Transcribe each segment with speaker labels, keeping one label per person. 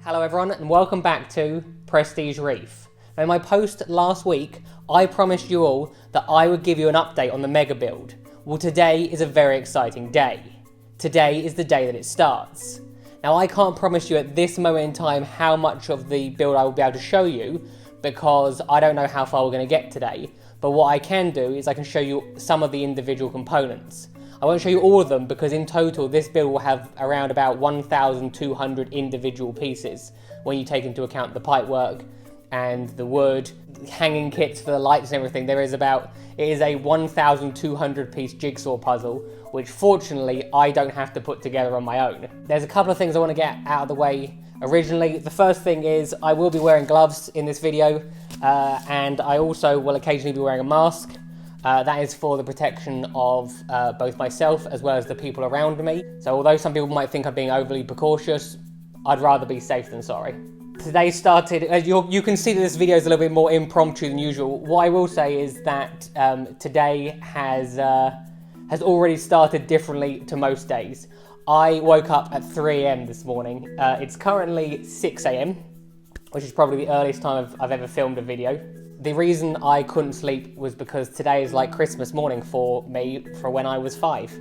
Speaker 1: Hello everyone and welcome back to Prestige Reef. Now, in my post last week, I promised you all that I would give you an update on the Mega Build. Well, today is a very exciting day. Today is the day that it starts. Now, I can't promise you at this moment in time how much of the build I will be able to show you because I don't know how far we're going to get today. But what I can do is I can show you some of the individual components. I won't show you all of them because in total this build will have around about 1,200 individual pieces when you take into account the pipework and the wood, hanging kits for the lights and everything. It is a 1,200 piece jigsaw puzzle, which fortunately I don't have to put together on my own. There's a couple of things I want to get out of the way originally. The first thing is I will be wearing gloves in this video and I also will occasionally be wearing a mask. That is for the protection of both myself as well as the people around me. So although some people might think I'm being overly precautious, I'd rather be safe than sorry. Today started, as you can see that this video is a little bit more impromptu than usual. What I will say is that today has already started differently to most days. I woke up at 3 AM this morning. It's currently 6 AM, which is probably the earliest time I've ever filmed a video. The reason I couldn't sleep was because today is like Christmas morning for me for when I was 5.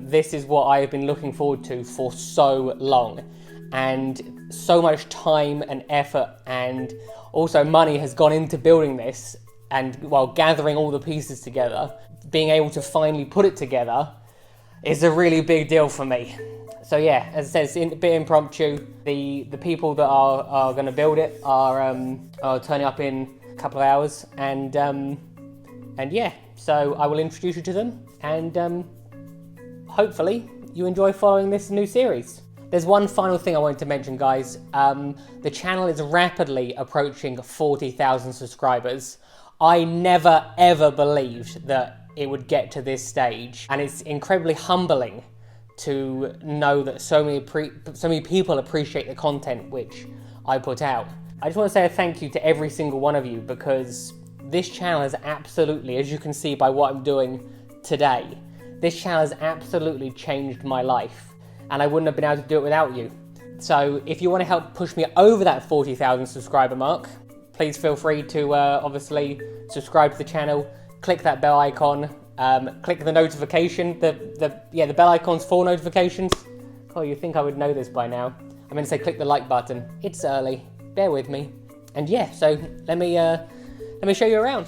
Speaker 1: This is what I've been looking forward to for so long, and so much time and effort and also money has gone into building this, and while gathering all the pieces together, being able to finally put it together is a really big deal for me. So yeah, as it says, a bit impromptu. The people that are going to build it are turning up in couple of hours, and yeah, so I will introduce you to them, and hopefully you enjoy following this new series. There's one final thing I wanted to mention, guys. The channel is rapidly approaching 40,000 subscribers. I never ever believed that it would get to this stage, and it's incredibly humbling to know that so many people appreciate the content which I put out. I just want to say a thank you to every single one of you, because this channel has absolutely, as you can see by what I'm doing today, this channel has absolutely changed my life, and I wouldn't have been able to do it without you. So if you want to help push me over that 40,000 subscriber mark, please feel free to obviously subscribe to the channel, click that bell icon, click the notification, the bell icon's for notifications. Oh, you'd think I would know this by now. I'm going to say click the like button. It's early. Bear with me. And yeah, so let me show you around.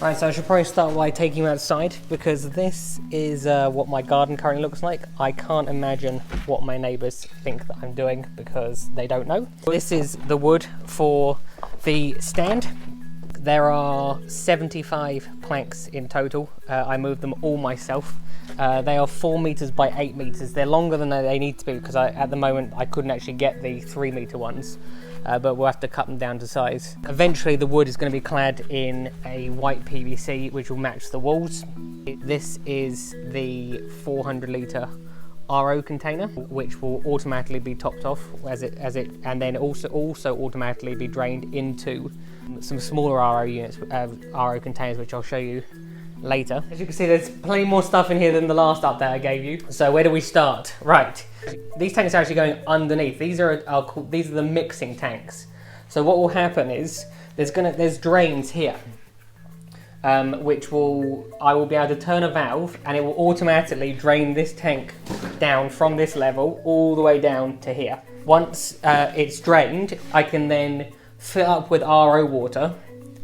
Speaker 1: Right, so I should probably start by taking you outside, because this is what my garden currently looks like. I can't imagine what my neighbours think that I'm doing, because they don't know. This is the wood for the stand. There are 75 planks in total. I moved them all myself. They are 4 meters by 8 meters. They're longer than they need to be, because at the moment I couldn't actually get the 3 meter ones. But we'll have to cut them down to size. Eventually the wood is going to be clad in a white PVC which will match the walls. This is the 400 litre RO container, which will automatically be topped off and then also automatically be drained into some smaller RO units, RO containers, which I'll show you later. As you can see, there's plenty more stuff in here than the last update I gave you. So where do we start? Right, these tanks are actually going underneath. These are the mixing tanks. So what will happen is there's drains here, which I will be able to turn a valve and it will automatically drain this tank down from this level all the way down to here. Once it's drained, I can then fill up with RO water,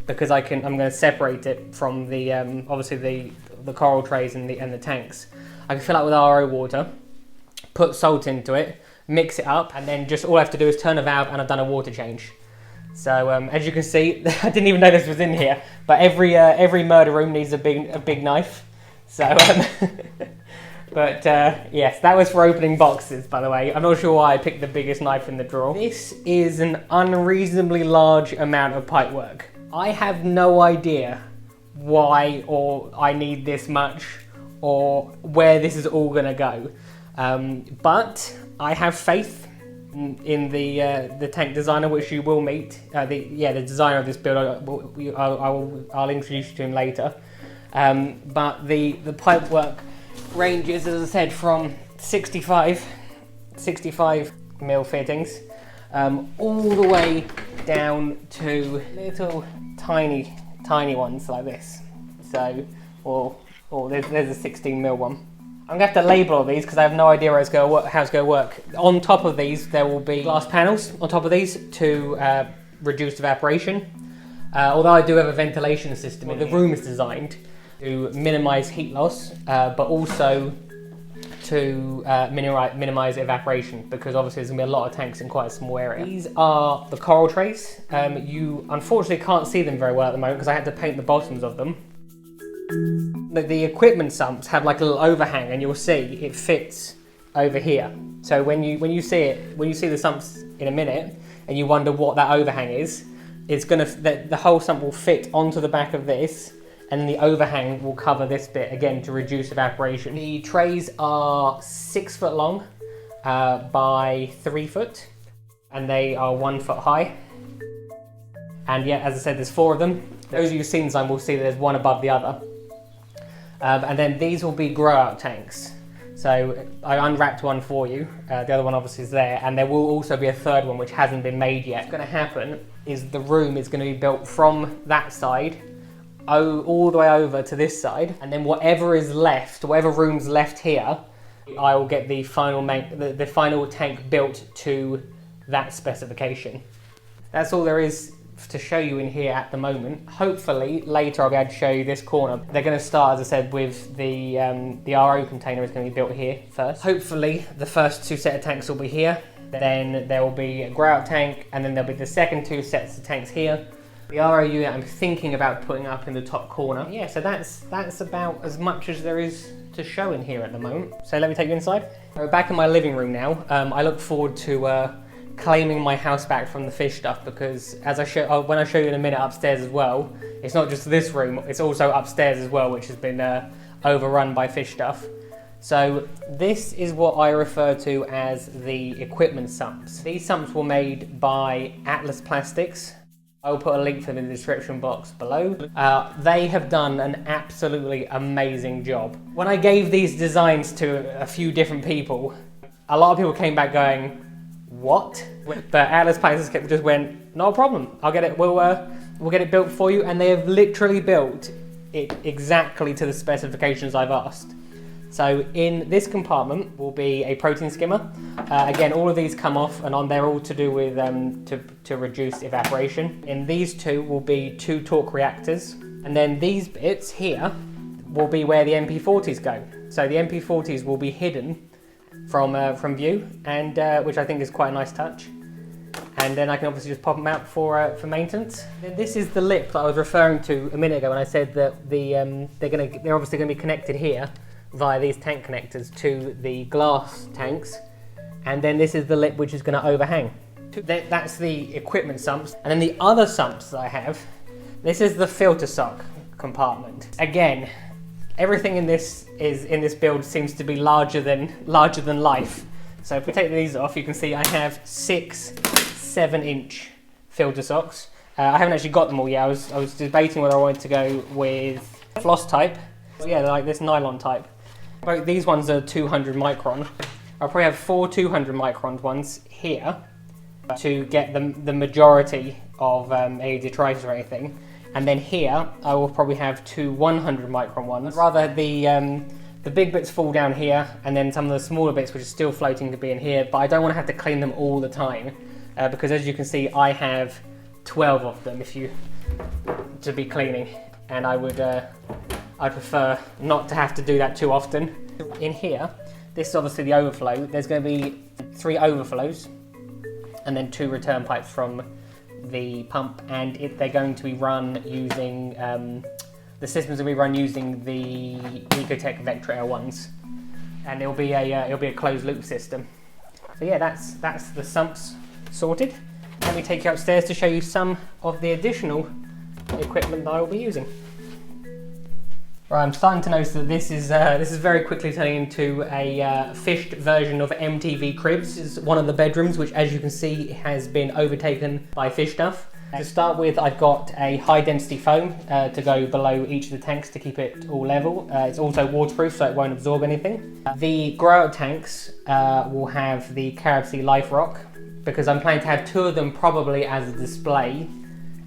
Speaker 1: because I'm going to separate it from the obviously the coral trays and the tanks. I can fill it with RO water, put salt into it, mix it up, and then just all I have to do is turn a valve and I've done a water change. So as you can see, I didn't even know this was in here, but every murder room needs a big knife. So but yes, that was for opening boxes, by the way. I'm not sure why I picked the biggest knife in the drawer. This is an unreasonably large amount of pipe work. I have no idea why or I need this much or where this is all going to go, but I have faith in the tank designer, which you will meet. The designer of this build, I'll introduce you to him later. But the pipe work ranges, as I said, from 65 mil fittings all the way down to little tiny ones like this. So, or there's a 16mm one. I'm gonna have to label all these because I have no idea how it's gonna work. On top of these, there will be glass panels on top of these to reduce evaporation. Although I do have a ventilation system, the room is designed to minimise heat loss, but also to minimise evaporation, because obviously there's going to be a lot of tanks in quite a small area. These are the coral trays. You unfortunately can't see them very well at the moment because I had to paint the bottoms of them. The equipment sumps have like a little overhang, and you'll see it fits over here. So when you see the sumps in a minute and you wonder what that overhang is, it's gonna the whole sump will fit onto the back of this, and then the overhang will cover this bit again to reduce evaporation. The trays are 6 foot long by 3 foot, and they are 1 foot high. And yeah, as I said, there's 4 of them. Those of you who've seen some will see that there's one above the other. And then these will be grow out tanks. So I unwrapped one for you. The other one obviously is there, and there will also be a third one which hasn't been made yet. What's going to happen is the room is going to be built from that side all the way over to this side, and then whatever room's left here, I will get the final tank built to that specification. That's all there is to show you in here at the moment. Hopefully later I'll be able to show you this corner. They're going to start, as I said, with the RO container is going to be built here first. Hopefully the first 2 set of tanks will be here, then there will be a grow out tank, and then there'll be the second 2 sets of tanks here. The RO unit I'm thinking about putting up in the top corner. Yeah, so that's about as much as there is to show in here at the moment. So let me take you inside. We're back in my living room now. I look forward to claiming my house back from the fish stuff, because as when I show you in a minute upstairs as well, it's not just this room, it's also upstairs as well, which has been overrun by fish stuff. So this is what I refer to as the equipment sumps. These sumps were made by Atlas Plastics. I will put a link for them in the description box below. They have done an absolutely amazing job. When I gave these designs to a few different people, a lot of people came back going, what? But Atlas Plastics just went, no problem, I'll get it, we'll get it built for you, and they have literally built it exactly to the specifications I've asked. So in this compartment will be a protein skimmer. Again, all of these come off, and they're all to do with to reduce evaporation. In these 2 will be 2 torque reactors, and then these bits here will be where the MP40s go. So the MP40s will be hidden from view, and which I think is quite a nice touch. And then I can obviously just pop them out for maintenance. Then this is the lip that I was referring to a minute ago when I said that they're obviously going to be connected here via these tank connectors to the glass tanks, and then this is the lip which is going to overhang. That's the equipment sumps, and then the other sumps that I have, this is the filter sock compartment. Again, everything in this build seems to be larger than life. So if we take these off, you can see I have 6 7-inch filter socks. I haven't actually got them all yet. I was debating whether I wanted to go with floss type. Yeah, like this nylon type. These ones are 200 micron. I'll probably have 4 200 micron ones here to get the majority of any detritus or anything. And then here, I will probably have 2 100 micron ones. I'd rather the big bits fall down here, and then some of the smaller bits which are still floating to be in here, but I don't want to have to clean them all the time, because as you can see, I have 12 of them to be cleaning, and I prefer not to have to do that too often. In here, this is obviously the overflow. There's going to be 3 overflows, and then 2 return pipes from the pump, and they're going to be run using the system's going to be run using the Ecotech Vectra L1s, and it'll be a closed loop system. So yeah, that's the sumps sorted. Let me take you upstairs to show you some of the additional equipment that I will be using. Right, I'm starting to notice that this is very quickly turning into a fished version of MTV Cribs. This is one of the bedrooms, which, as you can see, has been overtaken by fish stuff. To start with, I've got a high density foam to go below each of the tanks to keep it all level. It's also waterproof, so it won't absorb anything. The grow out tanks will have the Carib Sea Life Rock because I'm planning to have 2 of them probably as a display,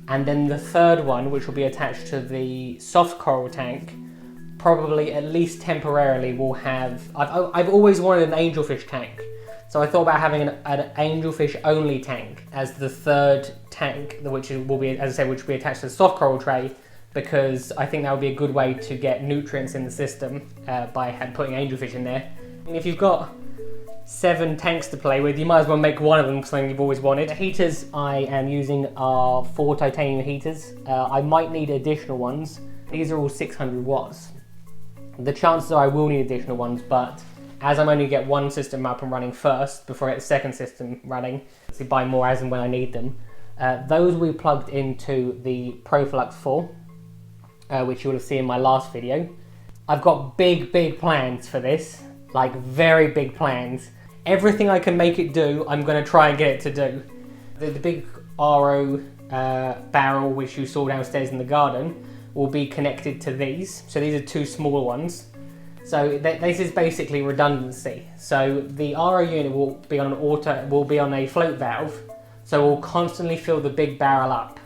Speaker 1: and then the third one, which will be attached to the soft coral tank, probably at least temporarily will have... I've always wanted an angelfish tank, so I thought about having an angelfish only tank as the third tank, which will be, as I said, which will be attached to the soft coral tray, because I think that would be a good way to get nutrients in the system by putting angelfish in there. And if you've got 7 tanks to play with, you might as well make one of them something you've always wanted. The heaters I am using are 4 titanium heaters. I might need additional ones. These are all 600 watts. The chances are I will need additional ones, but as I'm only get one system up and running first before I get the second system running, to buy more as and when I need them, those will be plugged into the Proflux 4, which you will have seen in my last video. I've got big plans for this, like very big plans. Everything I can make it do, I'm going to try and get it to do. The big RO barrel which you saw downstairs in the garden will be connected to these. So these are 2 small ones. So this is basically redundancy. So the RO unit will be on a float valve, so we'll constantly fill the big barrel up.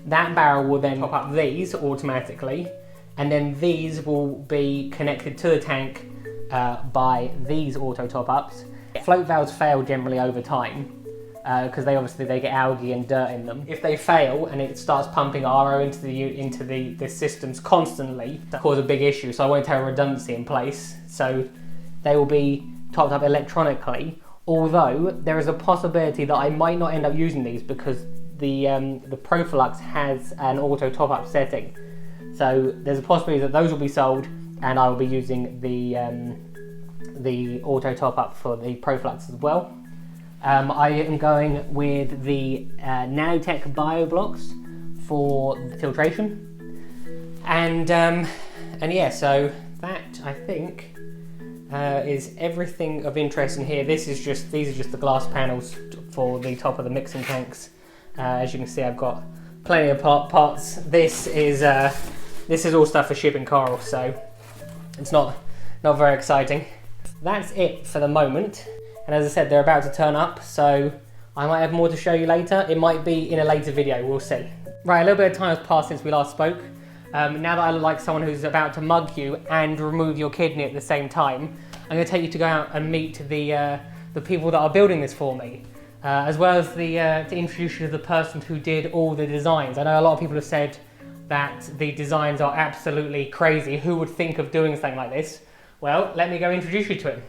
Speaker 1: That barrel will then top up these automatically, and then these will be connected to the tank by these auto top-ups. Float valves fail generally over time because they get algae and dirt in them. If they fail and it starts pumping RO into the systems constantly, that cause a big issue. So I want to have redundancy in place. So they will be topped up electronically. Although there is a possibility that I might not end up using these because the Proflux has an auto top-up setting. So there's a possibility that those will be sold, and I will be using the auto top-up for the Proflux as well. I am going with the Nanotech Bio Blocks for filtration, and yeah, so that I think is everything of interest in here. These are just the glass panels for the top of the mixing tanks. As you can see, I've got plenty of parts. This is all stuff for shipping coral, so it's not very exciting. That's it for the moment. And as I said, they're about to turn up, so I might have more to show you later. It might be in a later video, we'll see. Right, a little bit of time has passed since we last spoke. Now that I look like someone who's about to mug you and remove your kidney at the same time, I'm going to take you to go out and meet the people that are building this for me, as well as to introduce you to the person who did all the designs. I know a lot of people have said that the designs are absolutely crazy. Who would think of doing something like this? Well, let me go introduce you to him.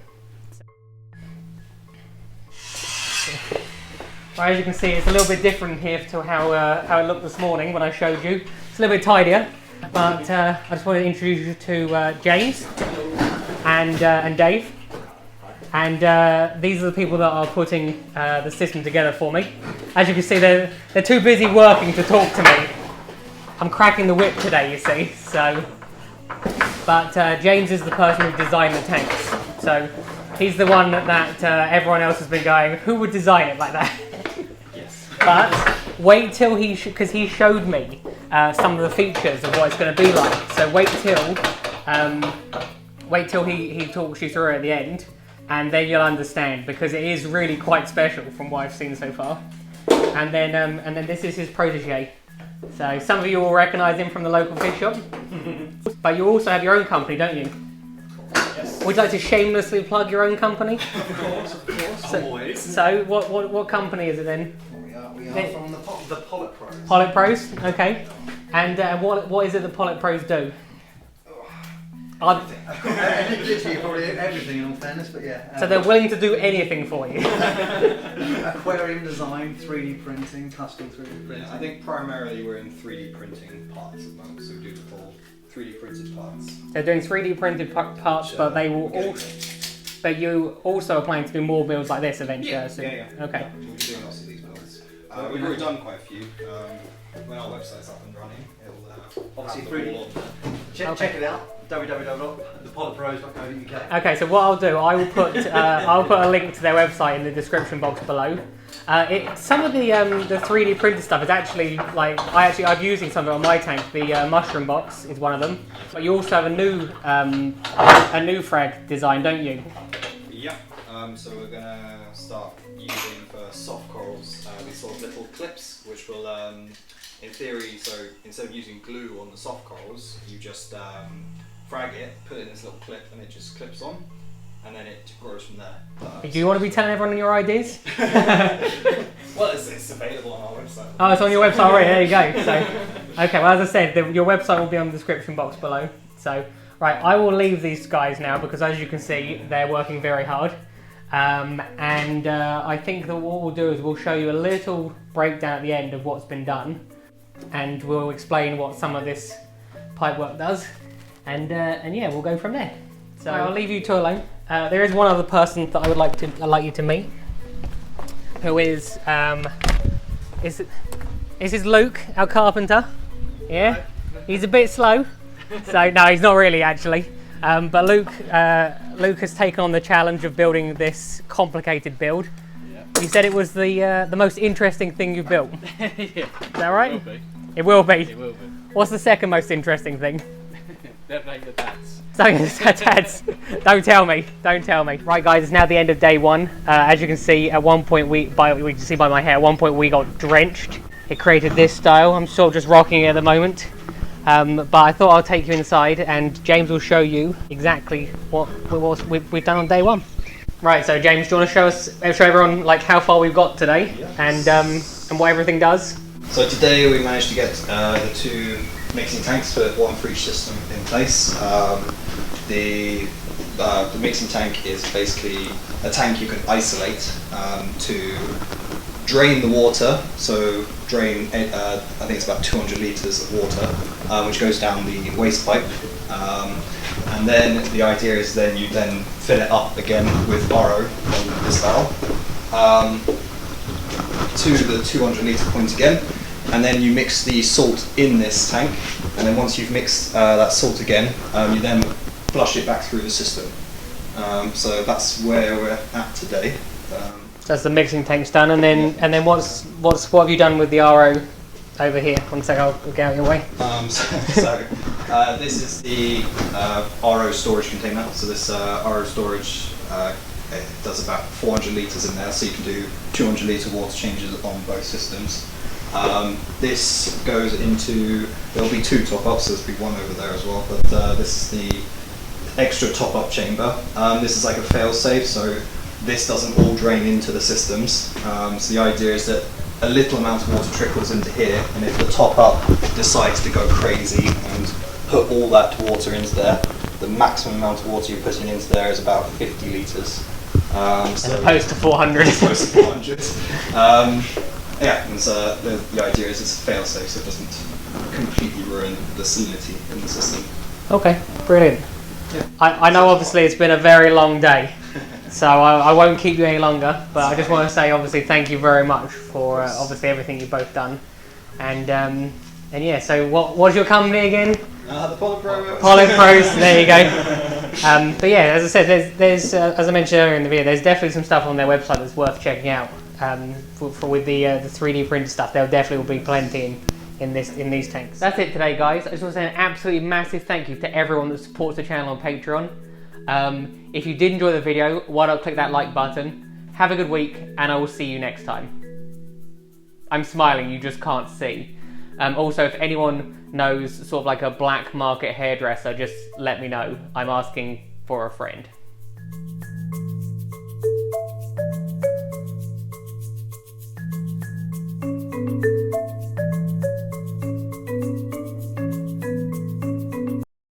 Speaker 1: Right, as you can see, it's a little bit different here to how it looked this morning when I showed you. It's a little bit tidier, but I just wanted to introduce you to James and Dave. And these are the people that are putting the system together for me. As you can see, they're too busy working to talk to me. I'm cracking the whip today, you see. So, but James is the person who designed the tanks. So he's the one that everyone else has been going, who would design it like that? Yes. But wait till because he showed me some of the features of what it's going to be like. So wait till he talks you through it at the end, and then you'll understand, because it is really quite special from what I've seen so far. And then this is his protege. So some of you will recognise him from the local fish shop, but you also have your own company, don't you? Yes. Would you like to shamelessly plug your own company?
Speaker 2: Of course.
Speaker 1: So,
Speaker 2: always.
Speaker 1: So what company is it then?
Speaker 2: We are from the Polyp Pros.
Speaker 1: Polyp Pros, okay. And what is it the Polyp Pros do?
Speaker 2: Literally probably everything in all fairness, but yeah.
Speaker 1: So they're willing to do anything for you?
Speaker 2: Aquarium design, 3D printing, custom 3D printing.
Speaker 3: Yeah, I think primarily we're in 3D printing parts at the moment, so we do the full 3D printed parts.
Speaker 1: They're doing 3D printed parts,
Speaker 3: Sure.
Speaker 1: but they will also... But you also are planning to do more builds like this eventually,
Speaker 3: Yeah,
Speaker 1: I assume?
Speaker 3: yeah.
Speaker 1: Okay.
Speaker 3: Yeah, we'll be doing lots of these builds. We've already done quite a few. When our website's up and running, it'll
Speaker 2: Obviously
Speaker 3: have them all
Speaker 2: 3D.
Speaker 3: on.
Speaker 2: Check it out, www.thepolypros.co.uk.
Speaker 1: Okay, so what I'll do, I will put a link to their website in the description box below. Some of the 3D printed stuff is actually I've using some of it on my tank. The mushroom box is one of them. But you also have a new frag design, don't you?
Speaker 3: Yeah, So we're gonna start using for soft corals these sort of little clips, which will, in theory, so instead of using glue on the soft corals, you just frag it, put it in this little clip, and it just clips on, and then it grows from there.
Speaker 1: Do you want to be telling everyone your ideas?
Speaker 3: Well, it's available on our website.
Speaker 1: Oh, it's on your website already. There you go. So, okay. Well, as I said, your website will be on the description box below. So, right, I will leave these guys now because, as you can see, they're working very hard. I think that what we'll do is we'll show you a little breakdown at the end of what's been done, and we'll explain what some of this pipe work does, and yeah, we'll go from there. So I'll leave you two alone. There is one other person that I'd like you to meet, who is this is Luke, our carpenter. Yeah, he's a bit slow, so no, he's not really actually. But Luke has taken on the challenge of building this complicated build. Yeah. You said it was the most interesting thing you've built.
Speaker 4: Yeah.
Speaker 1: Is that right?
Speaker 4: It will be.
Speaker 1: It will be. What's the second most interesting thing?
Speaker 4: Definitely the tats.
Speaker 1: Tats. Don't tell me. Don't tell me. Right, guys, it's now the end of day one. As you can see, at one point we can see by my hair. At one point we got drenched. It created this style. I'm sort of just rocking it at the moment. But I thought I'll take you inside and James will show you exactly what we've done on day one. Right, so James, do you want to show everyone like how far we've got today? Yes. And what everything does?
Speaker 3: So today we managed to get the two mixing tanks, one for each system, in place. The mixing tank is basically a tank you can isolate to drain the water, so drain, I think it's about 200 litres of water, which goes down the waste pipe. And then the idea is then you then fill it up again with RO on this valve to the 200 litre point again, and then you mix the salt in this tank, and then once you've mixed that salt again, you then flush it back through the system. So that's where we're at today.
Speaker 1: That's the mixing tank's done, and then what have you done with the RO over here? One sec, I'll get out of your way.
Speaker 3: This is the RO storage container. So this RO storage it does about 400 litres in there, so you can do 200 litre water changes on both systems. This goes into, there'll be two top-ups, there's be one over there as well, but this is the extra top-up chamber. This is like a fail-safe, so this doesn't all drain into the systems. So the idea is that a little amount of water trickles into here, and if the top-up decides to go crazy and put all that water into there, the maximum amount of water you're putting into there is about 50 litres.
Speaker 1: As opposed to 400.
Speaker 3: As opposed to 400. Yeah, and so the idea is it's a fail-safe, so it doesn't completely ruin the salinity in the system.
Speaker 1: Okay, brilliant. Yeah. I know obviously it's been a very long day, so I won't keep you any longer, but I just want to say obviously thank you very much for obviously everything you've both done. And yeah, so what's your company again?
Speaker 3: The Polyp Pro.
Speaker 1: Polyp Pros, there you go. But yeah, as I said, there's as I mentioned earlier in the video, there's definitely some stuff on their website that's worth checking out. With the 3D printed stuff, there definitely will be plenty in these tanks. That's it today, guys. I just want to say an absolutely massive thank you to everyone that supports the channel on Patreon. If you did enjoy the video, why not click that like button? Have a good week, and I will see you next time. I'm smiling, you just can't see. Also, if anyone knows sort of like a black market hairdresser, just let me know. I'm asking for a friend.